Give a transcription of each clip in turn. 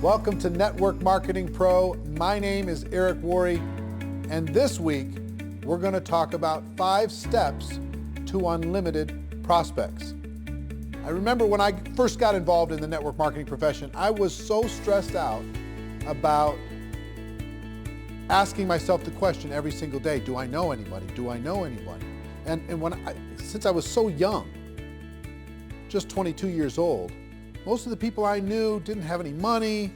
Welcome to Network Marketing Pro. My name is Eric Worre, and this week we're going to talk about 5 steps to unlimited prospects. I remember when I first got involved in the network marketing profession, I was so stressed out about asking myself the question every single day, do I know anybody? Do I know anyone? And since I was so young, just 22 years old, most of the people I knew didn't have any money.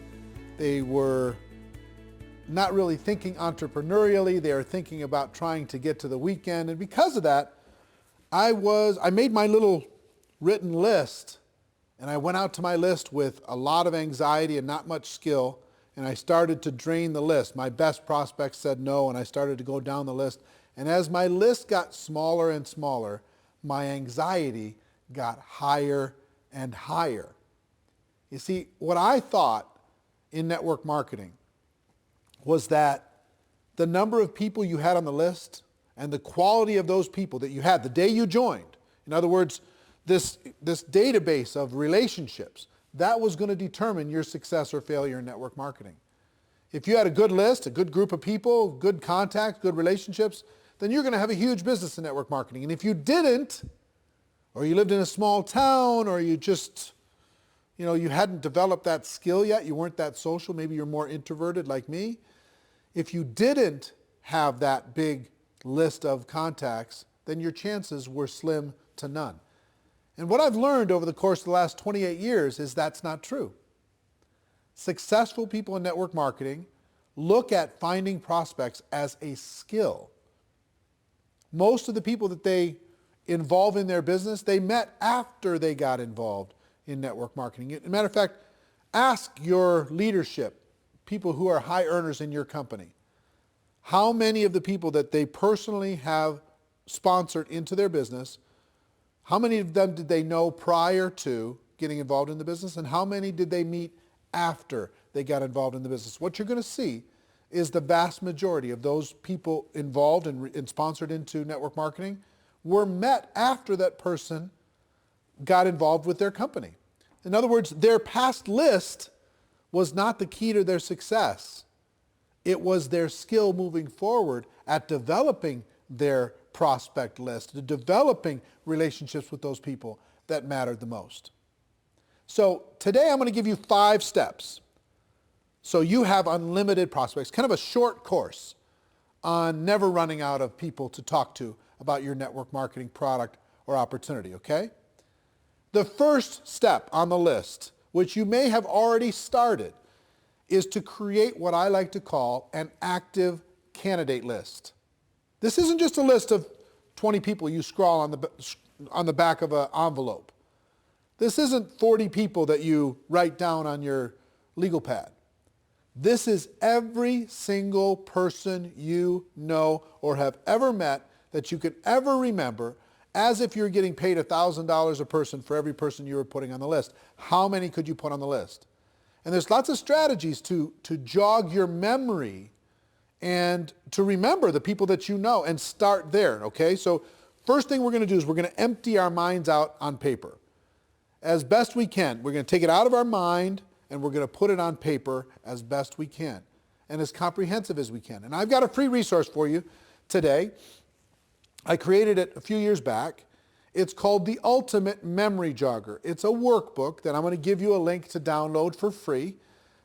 They were not really thinking entrepreneurially. They were thinking about trying to get to the weekend. And because of that, I made my little written list, and I went out to my list with a lot of anxiety and not much skill, and I started to drain the list. My best prospects said no, and I started to go down the list. And as my list got smaller and smaller, my anxiety got higher and higher. You see, what I thought in network marketing was that the number of people you had on the list and the quality of those people that you had the day you joined, in other words, this database of relationships, that was going to determine your success or failure in network marketing. If you had a good list, a good group of people, good contacts, good relationships, then you're going to have a huge business in network marketing. And if you didn't, or you lived in a small town, or you just, you hadn't developed that skill yet, you weren't that social, maybe you're more introverted like me. If you didn't have that big list of contacts, then your chances were slim to none. And what I've learned over the course of the last 28 years is that's not true. Successful people in network marketing look at finding prospects as a skill. Most of the people that they involve in their business, they met after they got involved in network marketing. As a matter of fact, ask your leadership, people who are high earners in your company, how many of the people that they personally have sponsored into their business, how many of them did they know prior to getting involved in the business, and how many did they meet after they got involved in the business? What you're going to see is the vast majority of those people involved and sponsored into network marketing were met after that person got involved with their company. In other words, their past list was not the key to their success. It was their skill moving forward at developing their prospect list, to developing relationships with those people that mattered the most. So today I'm going to give you 5 steps so you have unlimited prospects, kind of a short course on never running out of people to talk to about your network marketing product or opportunity, okay? The first step on the list, which you may have already started, is to create what I like to call an active candidate list. This isn't just a list of 20 people you scrawl on the back of an envelope. This isn't 40 people that you write down on your legal pad. This is every single person you know or have ever met that you could ever remember, as if you're getting paid $1,000 a person for every person you were putting on the list. How many could you put on the list? And there's lots of strategies to jog your memory and to remember the people that you know and start there, okay? So first thing we're going to do is we're going to empty our minds out on paper. As best we can. We're going to take it out of our mind and we're going to put it on paper as best we can and as comprehensive as we can. And I've got a free resource for you today. I created it a few years back. It's called the Ultimate Memory Jogger. It's a workbook that I'm going to give you a link to download for free.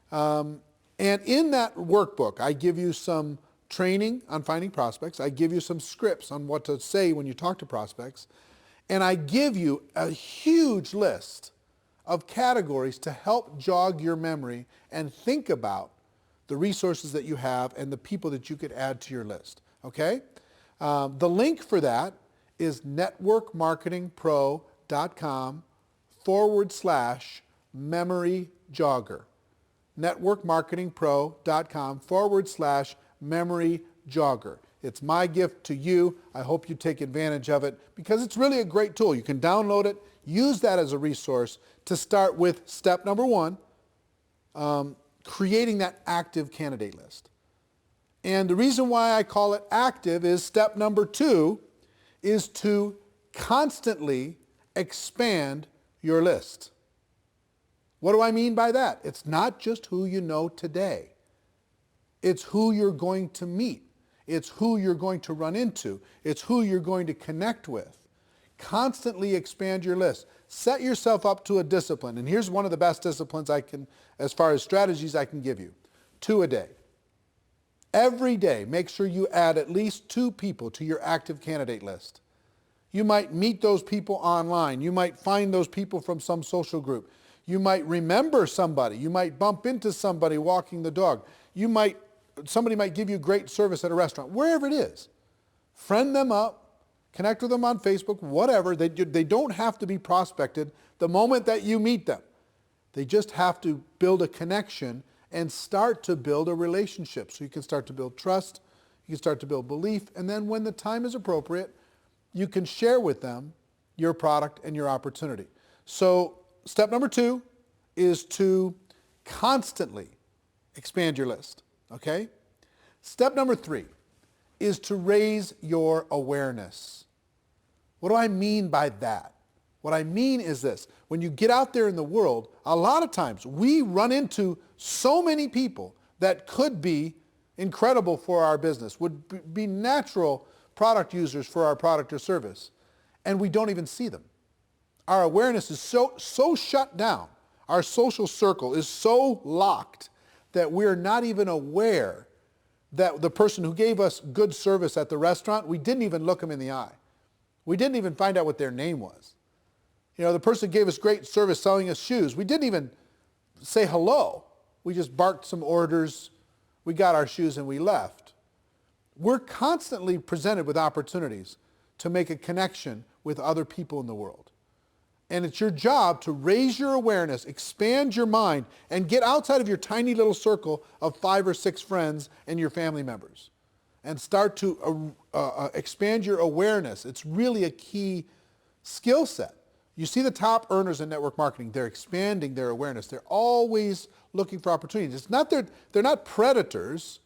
And in that workbook, I give you some training on finding prospects. I give you some scripts on what to say when you talk to prospects. And I give you a huge list of categories to help jog your memory and think about the resources that you have and the people that you could add to your list. Okay? The link for that is networkmarketingpro.com/memory jogger. networkmarketingpro.com/memory jogger. It's my gift to you. I hope you take advantage of it because it's really a great tool. You can download it, use that as a resource to start with step number 1, creating that active candidate list. And the reason why I call it active is step number 2 is to constantly expand your list. What do I mean by that? It's not just who you know today. It's who you're going to meet. It's who you're going to run into. It's who you're going to connect with. Constantly expand your list. Set yourself up to a discipline. And here's one of the best disciplines as far as strategies I can give you. 2 a day. Every day, make sure you add at least 2 people to your active candidate list. You might meet those people online. You might find those people from some social group. You might remember somebody. You might bump into somebody walking the dog. Somebody might give you great service at a restaurant, wherever it is. Friend them up, connect with them on Facebook, whatever. They don't have to be prospected the moment that you meet them. They just have to build a connection and start to build a relationship. So you can start to build trust, you can start to build belief, and then when the time is appropriate, you can share with them your product and your opportunity. So step number 2 is to constantly expand your list, okay? Step number 3 is to raise your awareness. What do I mean by that? What I mean is this. When you get out there in the world, a lot of times we run into so many people that could be incredible for our business, would be natural product users for our product or service, and we don't even see them. Our awareness is so shut down. Our social circle is so locked that we're not even aware that the person who gave us good service at the restaurant, we didn't even look them in the eye. We didn't even find out what their name was. The person gave us great service selling us shoes. We didn't even say hello. We just barked some orders. We got our shoes and we left. We're constantly presented with opportunities to make a connection with other people in the world. And it's your job to raise your awareness, expand your mind, and get outside of your tiny little circle of 5 or 6 friends and your family members. And start to expand your awareness. It's really a key skill set. You see the top earners in network marketing, they're expanding their awareness. They're always looking for opportunities. It's not they're not predators.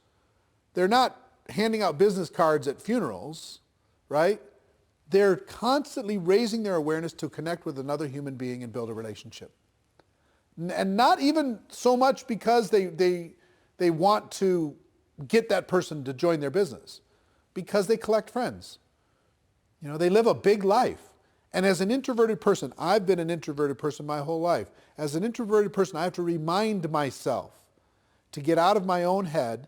They're not handing out business cards at funerals, right? They're constantly raising their awareness to connect with another human being and build a relationship. And not even so much because they want to get that person to join their business, because they collect friends. They live a big life. And as an introverted person, I've been an introverted person my whole life. As an introverted person, I have to remind myself to get out of my own head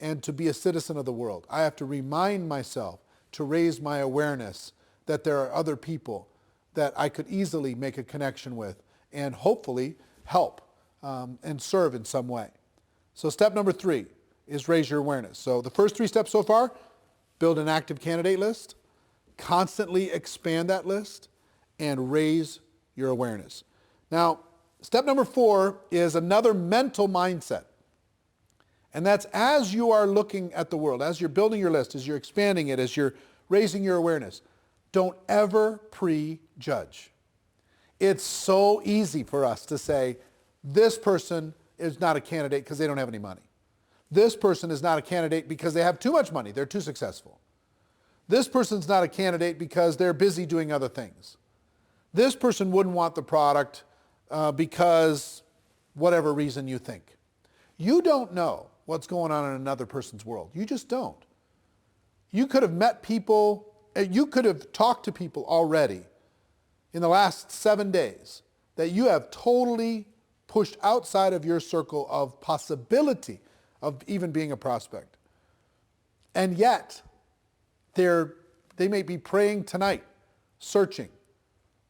and to be a citizen of the world. I have to remind myself to raise my awareness that there are other people that I could easily make a connection with and hopefully help and serve in some way. So step number 3 is raise your awareness. So the first 3 steps so far: build an active candidate list, constantly expand that list, and raise your awareness. Now, step number 4 is another mental mindset. And that's as you are looking at the world, as you're building your list, as you're expanding it, as you're raising your awareness, don't ever prejudge. It's so easy for us to say, this person is not a candidate because they don't have any money. This person is not a candidate because they have too much money, they're too successful. This person's not a candidate because they're busy doing other things. This person wouldn't want the product because whatever reason you think. You don't know what's going on in another person's world. You just don't. You could have met people, you could have talked to people already in the last 7 days that you have totally pushed outside of your circle of possibility of even being a prospect. And yet, they may be praying tonight, searching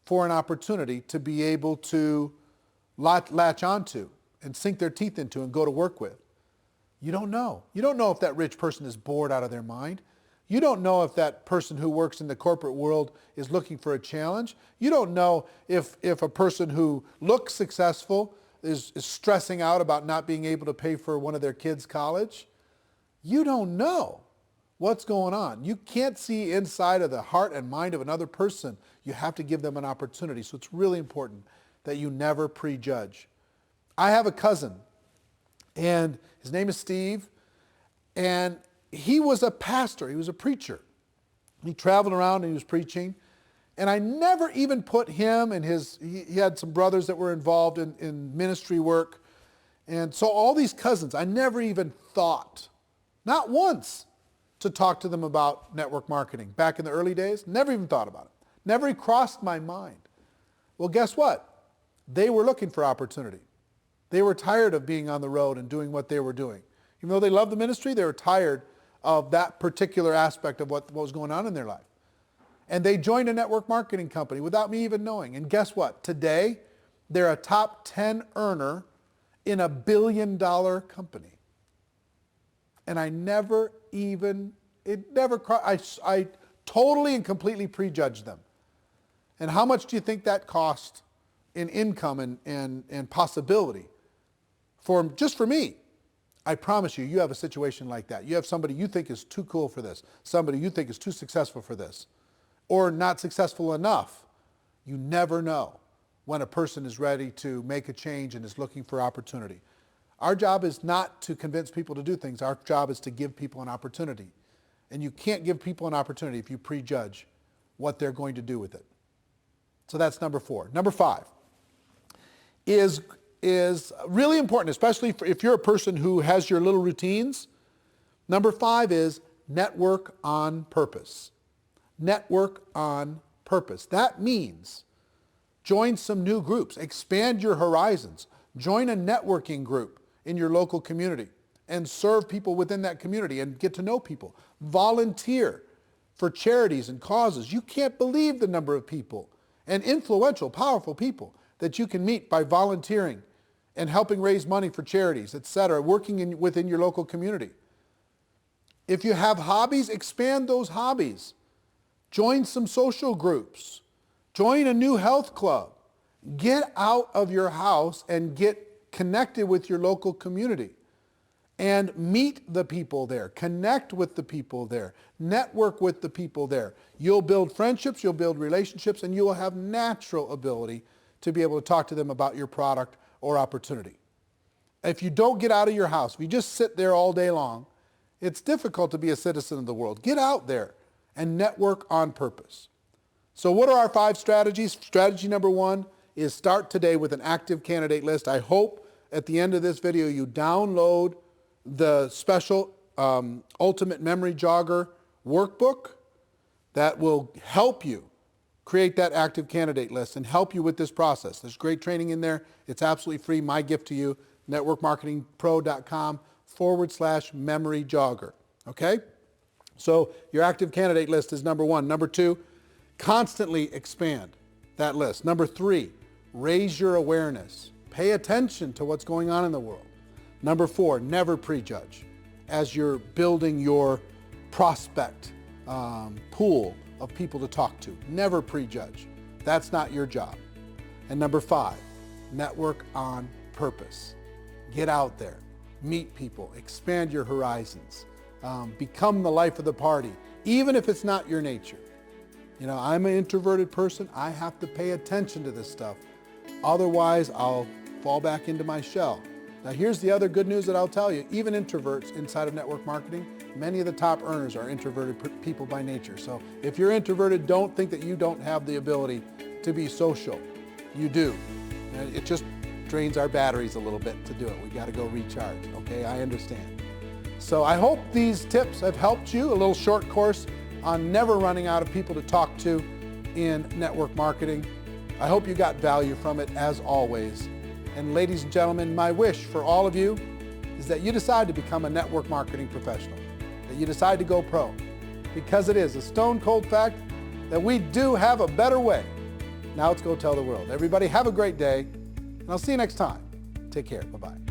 for an opportunity to be able to latch onto and sink their teeth into and go to work with. You don't know. You don't know if that rich person is bored out of their mind. You don't know if that person who works in the corporate world is looking for a challenge. You don't know if a person who looks successful is stressing out about not being able to pay for one of their kids' college. You don't know what's going on. You can't see inside of the heart and mind of another person. You have to give them an opportunity. So it's really important that you never prejudge. I have a cousin, and his name is Steve, and he was a pastor. He was a preacher. He traveled around and he was preaching, And I never even put him and he had some brothers that were involved in ministry work. And so all these cousins, I never even thought, not once, to talk to them about network marketing. Back in the early days, never even thought about it. Never even crossed my mind. Well, guess what? They were looking for opportunity. They were tired of being on the road and doing what they were doing. Even though they loved the ministry, they were tired of that particular aspect of what was going on in their life. And they joined a network marketing company without me even knowing. And guess what? Today, they're a top 10 earner in a $1 billion company. And I totally and completely prejudged them. And how much do you think that cost in income and possibility just for me? I promise you, you have a situation like that. You have somebody you think is too cool for this, somebody you think is too successful for this, or not successful enough. You never know when a person is ready to make a change and is looking for opportunity. Our job is not to convince people to do things. Our job is to give people an opportunity. And you can't give people an opportunity if you prejudge what they're going to do with it. So that's number 4. Number 5 is really important, especially if you're a person who has your little routines. Number 5 is network on purpose. Network on purpose. That means join some new groups, expand your horizons, join a networking group in your local community and serve people within that community and get to know people. Volunteer for charities and causes. You can't believe the number of people and influential, powerful people that you can meet by volunteering and helping raise money for charities, etc., working within your local community. If you have hobbies, expand those hobbies. Join some social groups. Join a new health club. Get out of your house and get connected with your local community. And meet the people there. Connect with the people there. Network with the people there. You'll build friendships, you'll build relationships, and you will have natural ability to be able to talk to them about your product or opportunity. If you don't get out of your house, if you just sit there all day long, it's difficult to be a citizen of the world. Get out there and network on purpose. So what are our 5 strategies? Strategy number 1 is start today with an active candidate list. I hope at the end of this video you download the special Ultimate Memory Jogger workbook that will help you create that active candidate list and help you with this process. There's great training in there. It's absolutely free. My gift to you, networkmarketingpro.com/memory jogger. Okay? So your active candidate list is number 1. Number 2, constantly expand that list. Number 3, raise your awareness. Pay attention to what's going on in the world. Number 4, never prejudge as you're building your prospect pool of people to talk to. Never prejudge. That's not your job. And number 5, network on purpose. Get out there, meet people, expand your horizons, become the life of the party, even if it's not your nature. You know, I'm an introverted person. I have to pay attention to this stuff. Otherwise, I'll fall back into my shell. Now, here's the other good news that I'll tell you. Even introverts inside of network marketing, many of the top earners are introverted people by nature. So if you're introverted, don't think that you don't have the ability to be social. You do. And it just drains our batteries a little bit to do it. We got to go recharge. Okay, I understand. So I hope these tips have helped you. A little short course on never running out of people to talk to in network marketing. I hope you got value from it, as always. And ladies and gentlemen, my wish for all of you is that you decide to become a network marketing professional, that you decide to go pro, because it is a stone cold fact that we do have a better way. Now let's go tell the world. Everybody have a great day, and I'll see you next time. Take care. Bye-bye.